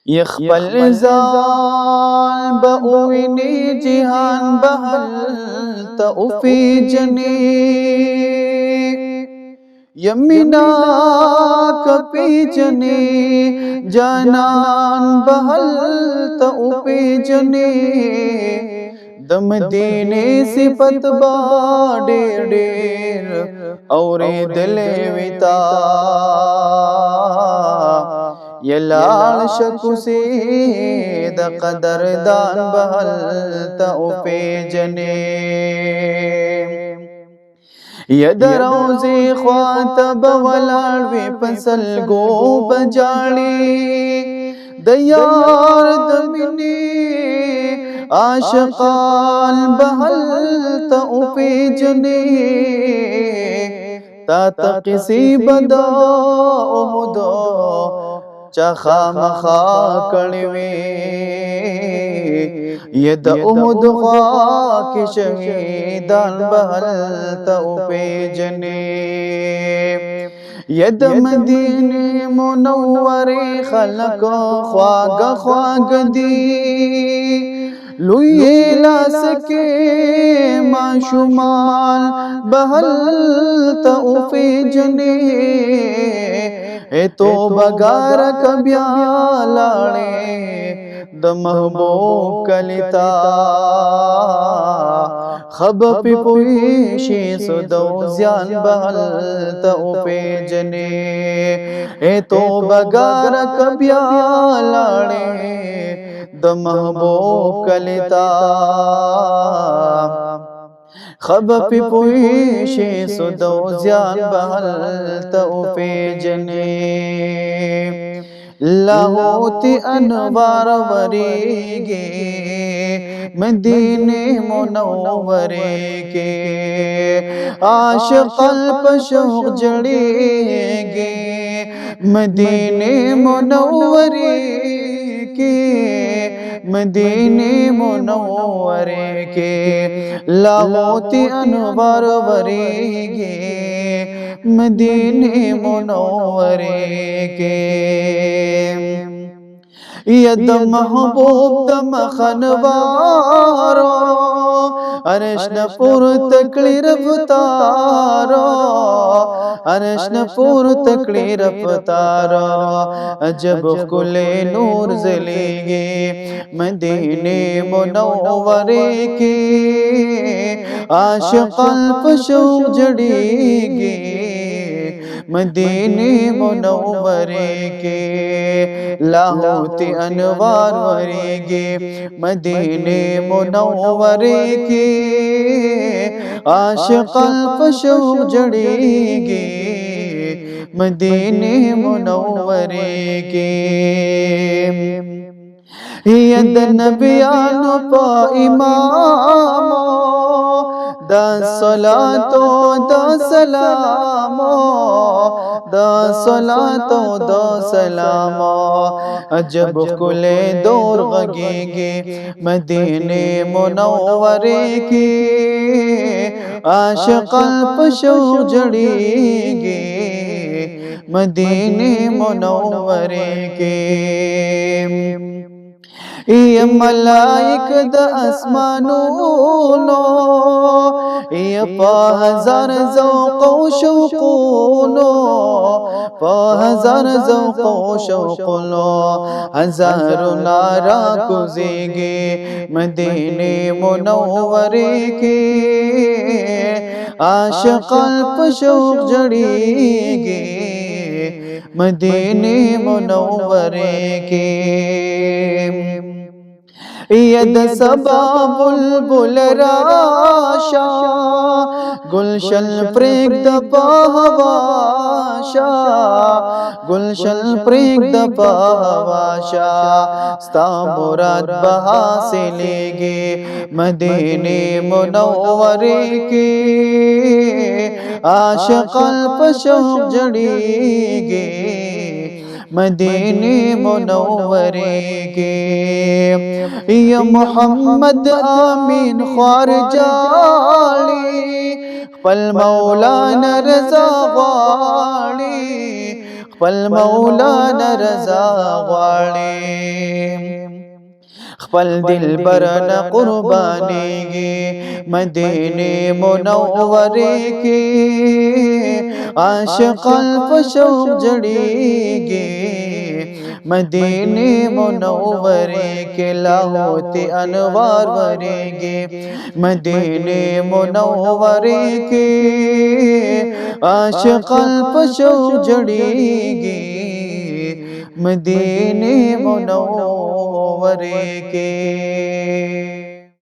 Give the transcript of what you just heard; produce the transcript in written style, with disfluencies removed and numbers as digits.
यखपल ज़ाल बउइनी जिहान बहल तउफी जने यमिना कपी जने जनान बहल तउफी जने दम दीने सिफत बा डेर डेर और दिले विता यलाल शकुसे द कदरदान बहल तउफे जने यदरोज़े ख्वातब वलाड़वे फसल गो बजाड़ी दयार दमिने आशकान बहल तउफे जने तात किसी बदा उहदो चखा मखा कड़वे यद उहद ख्वा के शहीदान बहल तउफे जने यद मदीने मुनव्वरे खलक ख्वाग ख्वाग दी लुये ला सके माशुमाल बहल तउफे जने ए तो बगार कब्या लाड़े द महबूब कलिता खब पिपुशी सुदो ज़्यान बहल तउफे जने ए तो बगार कब्या लाड़े द महबूब कलिता खब पिपुशी सुदो ज़्यान बहल तउफे जने लाहोती अनवार वरेगे मदीने मुनव्वरे के आशिक़ल पशोक जड़ेगे मदीने मुनव्वरे के मदीने मुनव्वरे के लाहोती अनवार वरेगे मदीने मुनव्वरे के यद महबूब दम खनवारो अरशनपुर तकली रफ्तारो अरशनपुर तकली रफ्तारो अजब कुले नूर जलेगे मदीने मुनव्वरे के आशिक़ल पशोक जड़ेगे मदीने मुनव्वरे के लाहोती अनवार वरेगे मदीने मुनव्वरे के आशिक़ल पशोक जड़ेगे मदीने मुनव्वरे के यद नबियानो पा इमामो दा सलातो दा सलामो दा सलातो दा सलामो अजब कुले दौर गगेगे मदीने मुनव्वरे के आशिक़ल पशोक जड़ेगे मदीने मुनव्वरे के ये मलाइक द आसमानों ये पहज़ार ज़ौक़ो शौक़ों पहज़ार ज़ौक़ो शौक़ों हज़ारों नारा गुज़ेगे मदीने मुनव्वरे के आशिक़ल पशोक जड़ेगे मदीने मुनव्वरे के यद सबा बुलबुल राशा गुलशन प्रेग दपावाशा गुलशन प्रेग दपावाशा स्ता मुराद बहा से लेगे मदीने मुनव्वरे के आशिक़ल पशोक जड़ेगे मदीने मुनव्वरे के या मोहम्मद आमीन ख्वारजाली पल मौलाना रज़ा वाली पल मौलाना रज़ा वाली पल दिल बर न कुर्बानी गे मदीने मुनव्वरे के आशिक़ान शौक़ जड़ेगे मदीने मुनव्वरे के लाहोते अनवार वरेगे मदीने मुनव्वरे के आशिक़ान शौक़ जड़ेगे मदीने मुनव्वरे के।